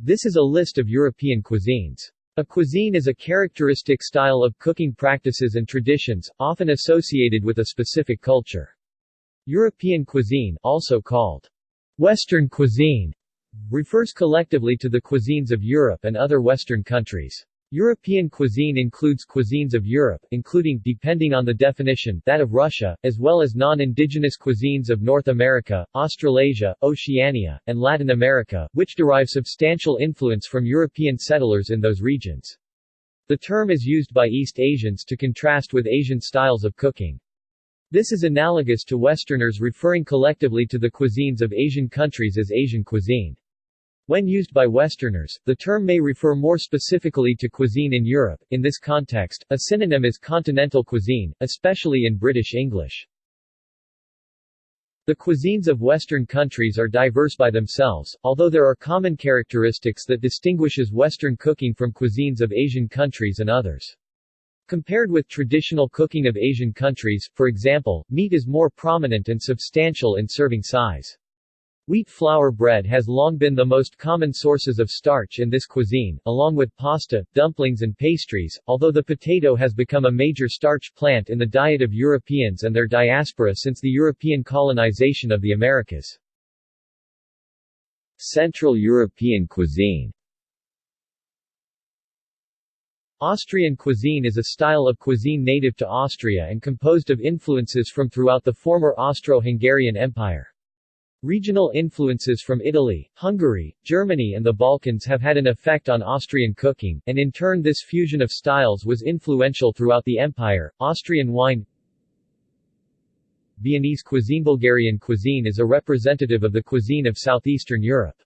This is a list of European cuisines. A cuisine is a characteristic style of cooking practices and traditions, often associated with a specific culture. European cuisine, also called Western cuisine, refers collectively to the cuisines of Europe and other Western countries. European cuisine includes cuisines of Europe, including, depending on the definition, that of Russia, as well as non-indigenous cuisines of North America, Australasia, Oceania, and Latin America, which derive substantial influence from European settlers in those regions. The term is used by East Asians to contrast with Asian styles of cooking. This is analogous to Westerners referring collectively to the cuisines of Asian countries as Asian cuisine. When used by Westerners, the term may refer more specifically to cuisine in Europe. In this context, a synonym is continental cuisine, especially in British English. The cuisines of Western countries are diverse by themselves, although there are common characteristics that distinguishes Western cooking from cuisines of Asian countries and others. Compared with traditional cooking of Asian countries, for example, meat is more prominent and substantial in serving size. Wheat flour bread has long been the most common sources of starch in this cuisine, along with pasta, dumplings and pastries, although the potato has become a major starch plant in the diet of Europeans and their diaspora since the European colonization of the Americas. Central European cuisine. Austrian cuisine is a style of cuisine native to Austria and composed of influences from throughout the former Austro-Hungarian Empire. Regional influences from Italy, Hungary, Germany and the Balkans have had an effect on Austrian cooking, and in turn this fusion of styles was influential throughout the empire. Austrian wine. Viennese cuisine. Bulgarian cuisine is a representative of the cuisine of southeastern Europe.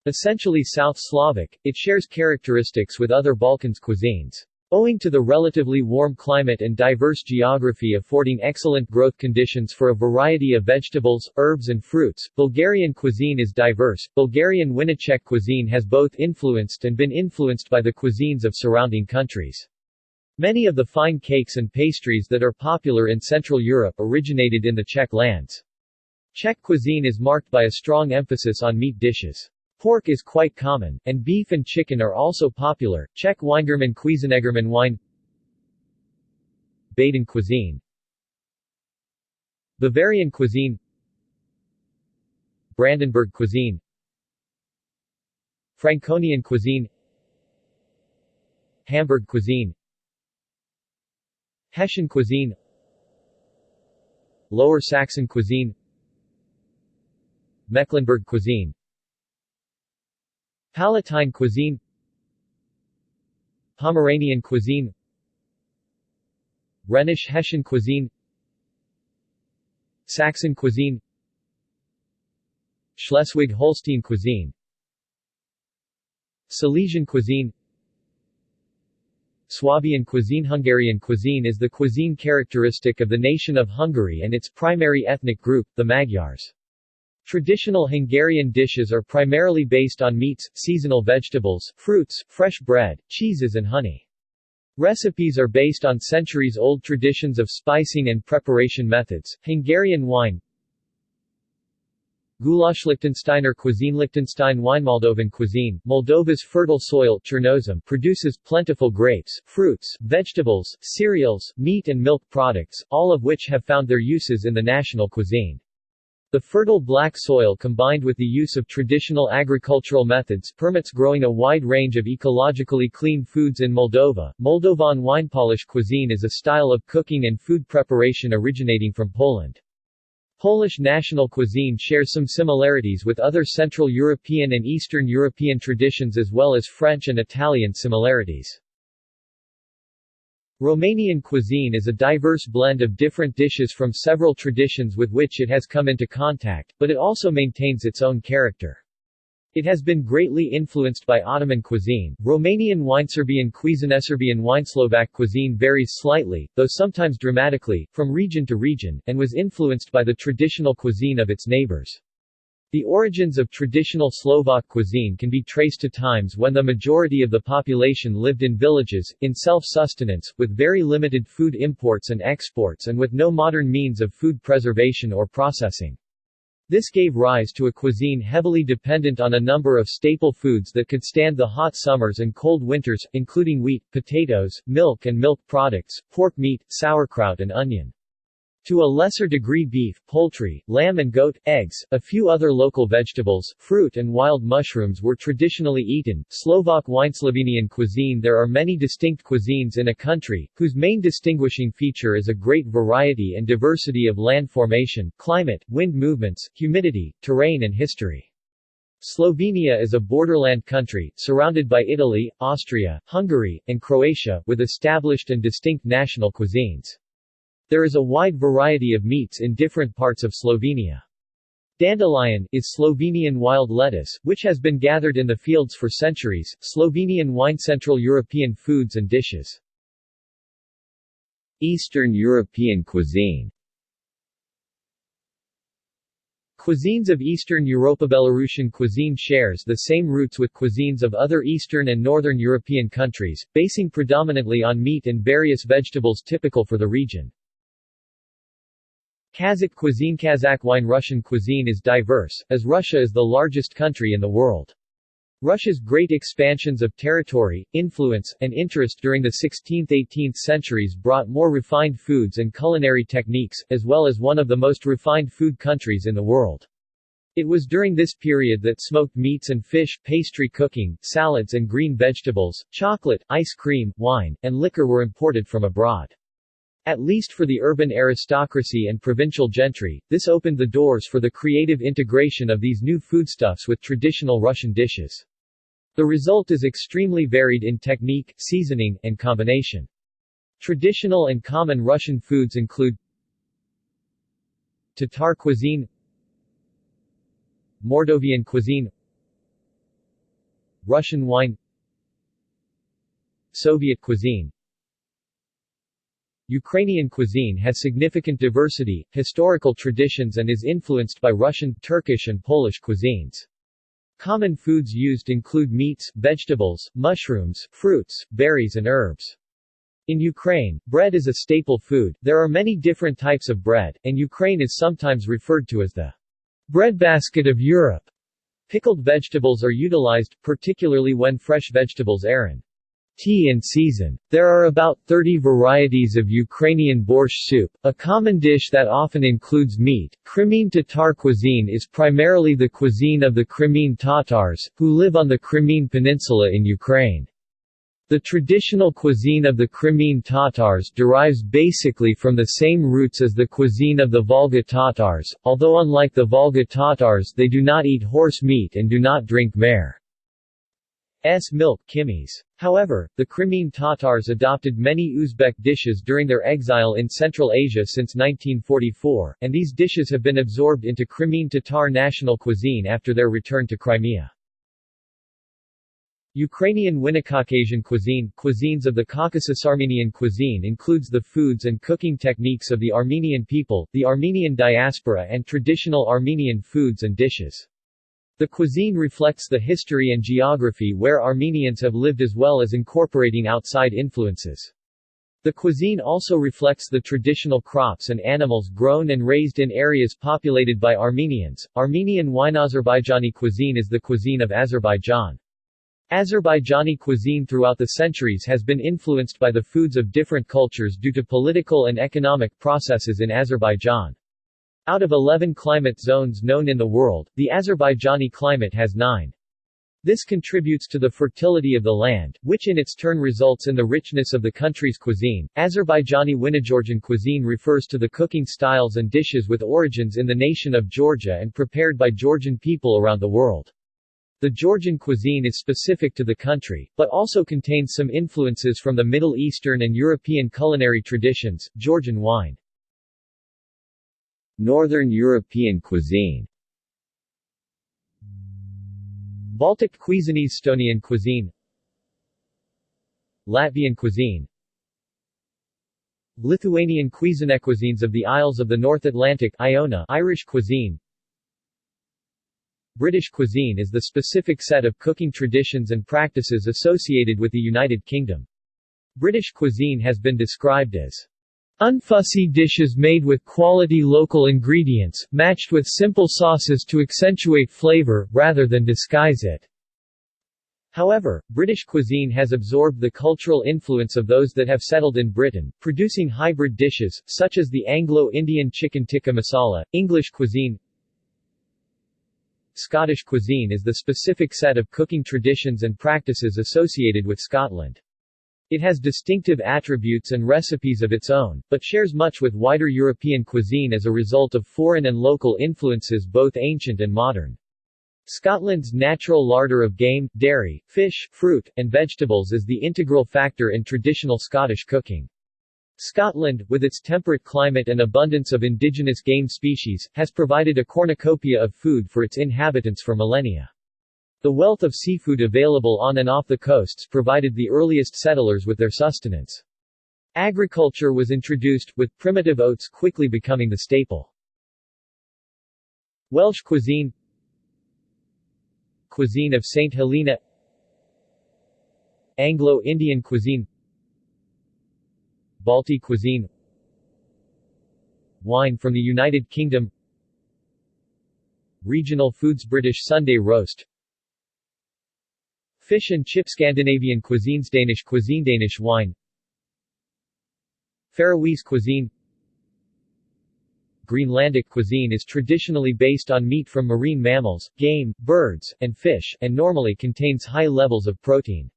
Essentially South Slavic, it shares characteristics with other Balkans cuisines. Owing to the relatively warm climate and diverse geography affording excellent growth conditions for a variety of vegetables, herbs and fruits, Bulgarian cuisine is diverse. Bulgarian Winnicek cuisine has both influenced and been influenced by the cuisines of surrounding countries. Many of the fine cakes and pastries that are popular in Central Europe originated in the Czech lands. Czech cuisine is marked by a strong emphasis on meat dishes. Pork is quite common, and beef and chicken are also popular. Czech Weingerman Cuisinegerman wine. Baden cuisine. Bavarian cuisine. Brandenburg cuisine. Franconian cuisine. Hamburg cuisine. Hessian cuisine. Lower Saxon cuisine. Mecklenburg cuisine. Palatine cuisine. Pomeranian cuisine. Rhenish Hessian cuisine. Saxon cuisine. Schleswig-Holstein cuisine. Silesian cuisine. Swabian cuisine. Hungarian cuisine is the cuisine characteristic of the nation of Hungary and its primary ethnic group, the Magyars. Traditional Hungarian dishes are primarily based on meats, seasonal vegetables, fruits, fresh bread, cheeses and honey. Recipes are based on centuries-old traditions of spicing and preparation methods. Hungarian wine. Goulash. Liechtensteiner cuisine. Liechtenstein wine. Moldovan cuisine. Moldova's fertile soil Chernozem produces plentiful grapes, fruits, vegetables, cereals, meat and milk products, all of which have found their uses in the national cuisine. The fertile black soil combined with the use of traditional agricultural methods permits growing a wide range of ecologically clean foods in Moldova. Moldovan wine. Polish cuisine is a style of cooking and food preparation originating from Poland. Polish national cuisine shares some similarities with other Central European and Eastern European traditions as well as French and Italian similarities. Romanian cuisine is a diverse blend of different dishes from several traditions with which it has come into contact, but it also maintains its own character. It has been greatly influenced by Ottoman cuisine. Romanian wine. Serbian cuisine. Serbian wine. Slovak cuisine varies slightly, though sometimes dramatically, from region to region, and was influenced by the traditional cuisine of its neighbors. The origins of traditional Slovak cuisine can be traced to times when the majority of the population lived in villages, in self-sustenance, with very limited food imports and exports and with no modern means of food preservation or processing. This gave rise to a cuisine heavily dependent on a number of staple foods that could stand the hot summers and cold winters, including wheat, potatoes, milk and milk products, pork meat, sauerkraut and onion. To a lesser degree beef, poultry, lamb and goat, eggs, a few other local vegetables, fruit and wild mushrooms were traditionally eaten. Slovak Slovenian cuisine. There are many distinct cuisines in a country, whose main distinguishing feature is a great variety and diversity of land formation, climate, wind movements, humidity, terrain and history. Slovenia is a borderland country, surrounded by Italy, Austria, Hungary, and Croatia, with established and distinct national cuisines. There is a wide variety of meats in different parts of Slovenia. Dandelion is Slovenian wild lettuce, which has been gathered in the fields for centuries. Slovenian wine. Central European foods and dishes. Eastern European cuisine. Cuisines of Eastern Europe. Belarusian cuisine shares the same roots with cuisines of other Eastern and Northern European countries, basing predominantly on meat and various vegetables typical for the region. Kazakh cuisine. Kazakh wine. Russian cuisine is diverse, as Russia is the largest country in the world. Russia's great expansions of territory, influence, and interest during the 16th–18th centuries brought more refined foods and culinary techniques, as well as one of the most refined food countries in the world. It was during this period that smoked meats and fish, pastry cooking, salads and green vegetables, chocolate, ice cream, wine, and liquor were imported from abroad. At least for the urban aristocracy and provincial gentry, this opened the doors for the creative integration of these new foodstuffs with traditional Russian dishes. The result is extremely varied in technique, seasoning, and combination. Traditional and common Russian foods include Tatar cuisine, Mordovian cuisine, Russian wine, Soviet cuisine. Ukrainian cuisine has significant diversity, historical traditions and is influenced by Russian, Turkish and Polish cuisines. Common foods used include meats, vegetables, mushrooms, fruits, berries and herbs. In Ukraine, bread is a staple food. There are many different types of bread, and Ukraine is sometimes referred to as the breadbasket of Europe. Pickled vegetables are utilized, particularly when fresh vegetables are in tea and season. There are about 30 varieties of Ukrainian borscht soup, a common dish that often includes meat. Crimean Tatar cuisine is primarily the cuisine of the Crimean Tatars, who live on the Crimean Peninsula in Ukraine. The traditional cuisine of the Crimean Tatars derives basically from the same roots as the cuisine of the Volga Tatars, although unlike the Volga Tatars they do not eat horse meat and do not drink mare's milk kimys. However, the Crimean Tatars adopted many Uzbek dishes during their exile in Central Asia since 1944, and these dishes have been absorbed into Crimean Tatar national cuisine after their return to Crimea. Ukrainian Winnicaucasian cuisine. Cuisines of the Caucasus. Armenian cuisine includes the foods and cooking techniques of the Armenian people, the Armenian diaspora and traditional Armenian foods and dishes. The cuisine reflects the history and geography where Armenians have lived as well as incorporating outside influences. The cuisine also reflects the traditional crops and animals grown and raised in areas populated by Armenians. Armenian wine. Azerbaijani cuisine is the cuisine of Azerbaijan. Azerbaijani cuisine throughout the centuries has been influenced by the foods of different cultures due to political and economic processes in Azerbaijan. Out of 11 climate zones known in the world, the Azerbaijani climate has 9. This contributes to the fertility of the land, which in its turn results in the richness of the country's cuisine. Azerbaijani Winnie-Georgian cuisine refers to the cooking styles and dishes with origins in the nation of Georgia and prepared by Georgian people around the world. The Georgian cuisine is specific to the country, but also contains some influences from the Middle Eastern and European culinary traditions. Georgian wine. Northern European cuisine. Baltic cuisines. Estonian cuisine, Latvian cuisine, Lithuanian cuisine. Cuisines of the Isles of the North Atlantic. Iona. Irish cuisine. British cuisine is the specific set of cooking traditions and practices associated with the United Kingdom. British cuisine has been described as Unfussy dishes made with quality local ingredients, matched with simple sauces to accentuate flavor, rather than disguise it. However, British cuisine has absorbed the cultural influence of those that have settled in Britain, producing hybrid dishes, such as the Anglo-Indian chicken tikka masala. English cuisine. Scottish cuisine is the specific set of cooking traditions and practices associated with Scotland. It has distinctive attributes and recipes of its own, but shares much with wider European cuisine as a result of foreign and local influences both ancient and modern. Scotland's natural larder of game, dairy, fish, fruit, and vegetables is the integral factor in traditional Scottish cooking. Scotland, with its temperate climate and abundance of indigenous game species, has provided a cornucopia of food for its inhabitants for millennia. The wealth of seafood available on and off the coasts provided the earliest settlers with their sustenance. Agriculture was introduced, with primitive oats quickly becoming the staple. Welsh cuisine. Cuisine of St. Helena. Anglo-Indian cuisine. Balti cuisine. Wine from the United Kingdom. Regional foods. British Sunday roast. Fish and chip. Scandinavian cuisines. Danish cuisine. Danish wine. Faroese cuisine. Greenlandic cuisine is traditionally based on meat from marine mammals, game, birds, and fish, and normally contains high levels of protein.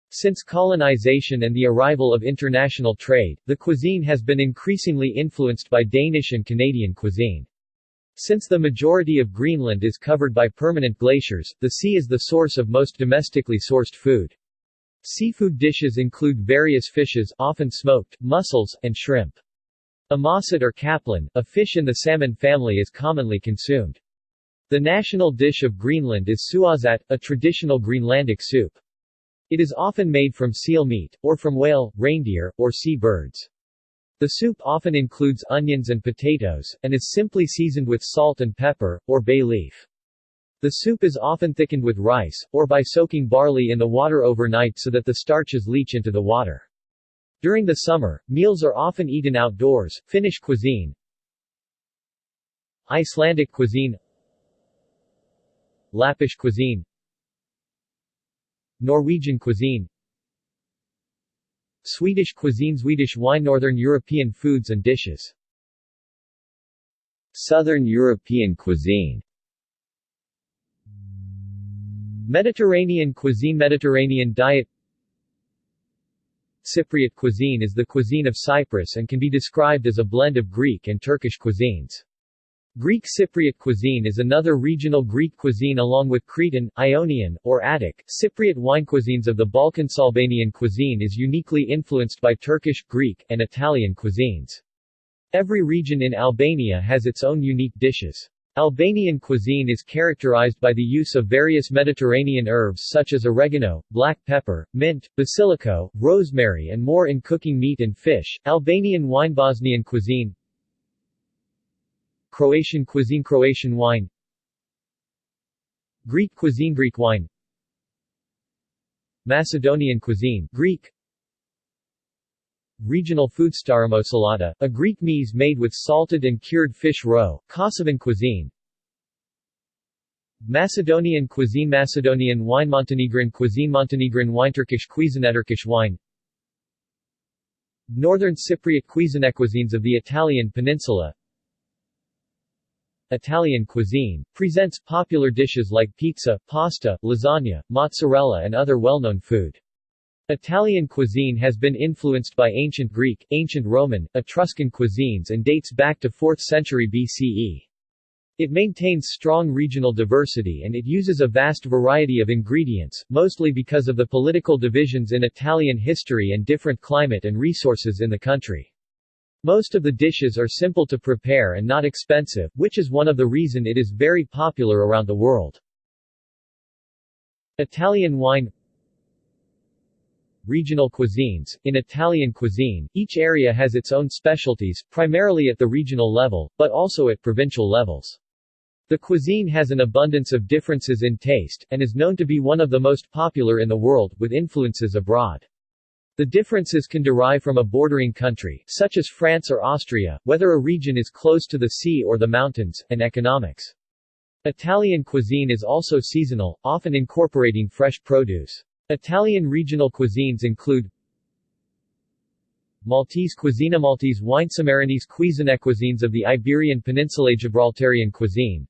Since colonization and the arrival of international trade, the cuisine has been increasingly influenced by Danish and Canadian cuisine. Since the majority of Greenland is covered by permanent glaciers, the sea is the source of most domestically sourced food. Seafood dishes include various fishes, often smoked, mussels, and shrimp. Amasat or kaplan, a fish in the salmon family, is commonly consumed. The national dish of Greenland is suasat, a traditional Greenlandic soup. It is often made from seal meat, or from whale, reindeer, or sea birds. The soup often includes onions and potatoes, and is simply seasoned with salt and pepper, or bay leaf. The soup is often thickened with rice, or by soaking barley in the water overnight so that the starches leach into the water. During the summer, meals are often eaten outdoors. Finnish cuisine. Icelandic cuisine. Lappish cuisine. Norwegian cuisine. Swedish cuisine. Swedish wine. Northern European foods and dishes. Southern European cuisine. Mediterranean cuisine. Mediterranean diet. Cypriot cuisine is the cuisine of Cyprus and can be described as a blend of Greek and Turkish cuisines. Greek Cypriot cuisine is another regional Greek cuisine along with Cretan, Ionian, or Attic. Cypriot wine. Cuisines of the Balkans. Albanian cuisine is uniquely influenced by Turkish, Greek, and Italian cuisines. Every region in Albania has its own unique dishes. Albanian cuisine is characterized by the use of various Mediterranean herbs such as oregano, black pepper, mint, basilico, rosemary and more in cooking meat and fish. Albanian wine. Bosnian cuisine. Croatian cuisine. Croatian wine. Greek cuisine. Greek wine. Macedonian cuisine. Greek. Regional food. Staromosalata, a Greek meze made with salted and cured fish roe. Kosovan cuisine. Macedonian cuisine. Macedonian wine. Montenegrin cuisine. Montenegrin wine. Turkish cuisine. Turkish wine. Northern Cypriot cuisine. Cuisines of the Italian peninsula. Italian cuisine presents popular dishes like pizza, pasta, lasagna, mozzarella and other well-known food. Italian cuisine has been influenced by ancient Greek, ancient Roman, Etruscan cuisines and dates back to 4th century BCE. It maintains strong regional diversity and it uses a vast variety of ingredients, mostly because of the political divisions in Italian history and different climate and resources in the country. Most of the dishes are simple to prepare and not expensive, which is one of the reasons it is very popular around the world. Italian wine. Regional cuisines. In Italian cuisine, each area has its own specialties, primarily at the regional level, but also at provincial levels. The cuisine has an abundance of differences in taste, and is known to be one of the most popular in the world, with influences abroad. The differences can derive from a bordering country, such as France or Austria, whether a region is close to the sea or the mountains, and economics. Italian cuisine is also seasonal, often incorporating fresh produce. Italian regional cuisines include Maltese cuisine, Maltese wine, Sammarinese cuisine, cuisines of the Iberian Peninsula, Gibraltarian cuisine,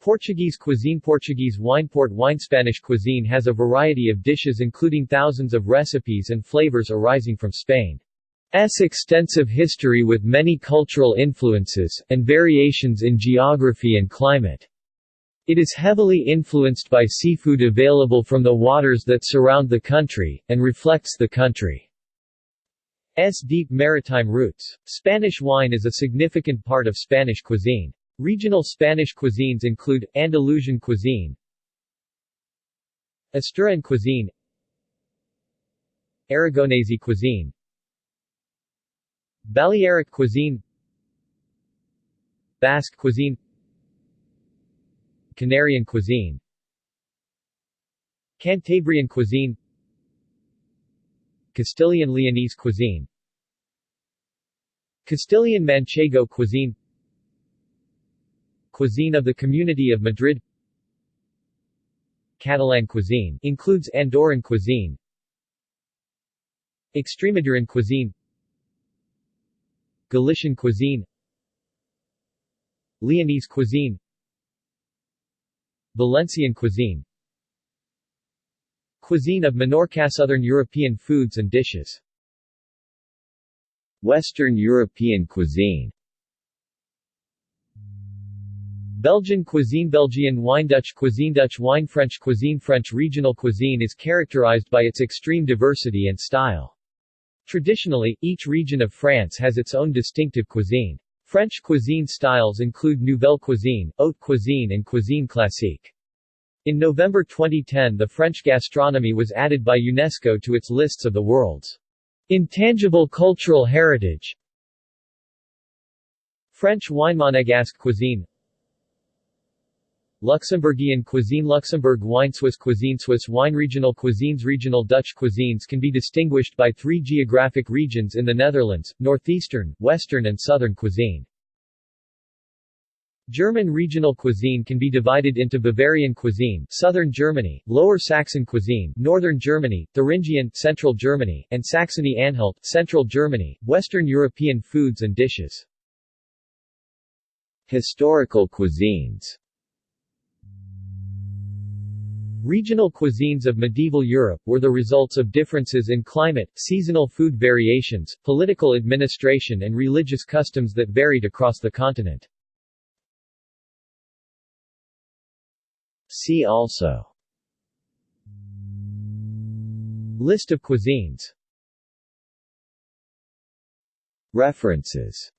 Portuguese cuisine, Portuguese wine, port wine. Spanish cuisine has a variety of dishes including thousands of recipes and flavors arising from Spain's extensive history with many cultural influences, and variations in geography and climate. It is heavily influenced by seafood available from the waters that surround the country, and reflects the country's deep maritime roots. Spanish wine is a significant part of Spanish cuisine. Regional Spanish cuisines include, Andalusian cuisine, Asturian cuisine, Aragonese cuisine, Balearic cuisine, Basque cuisine, Canarian cuisine, Cantabrian cuisine, Castilian-Leonese cuisine, Castilian Manchego cuisine, Cuisine of the Community of Madrid. Catalan cuisine includes Andorran cuisine, Extremaduran cuisine, Galician cuisine, Leonese cuisine, Valencian cuisine, Cuisine of Menorca. Southern European foods and dishes. Western European cuisine. Belgian cuisine, Belgian wine, Dutch cuisine, Dutch wine, French cuisine. French regional cuisine is characterized by its extreme diversity and style. Traditionally, each region of France has its own distinctive cuisine. French cuisine styles include Nouvelle cuisine, Haute cuisine and cuisine classique. In November 2010, the French gastronomy was added by UNESCO to its lists of the world's intangible cultural heritage. French wine, Monégasque cuisine, Luxembourgian cuisine, Luxembourg wine, Swiss cuisine, Swiss wine. Regional cuisines. Regional Dutch cuisines can be distinguished by three geographic regions in the Netherlands: northeastern, western and southern cuisine. German regional cuisine can be divided into Bavarian cuisine, southern Germany; Lower Saxon cuisine, northern Germany; Thuringian, central Germany; and Saxony-Anhalt, central Germany. Western European foods and dishes. Historical cuisines. Regional cuisines of medieval Europe were the results of differences in climate, seasonal food variations, political administration and religious customs that varied across the continent. See also: List of cuisines. References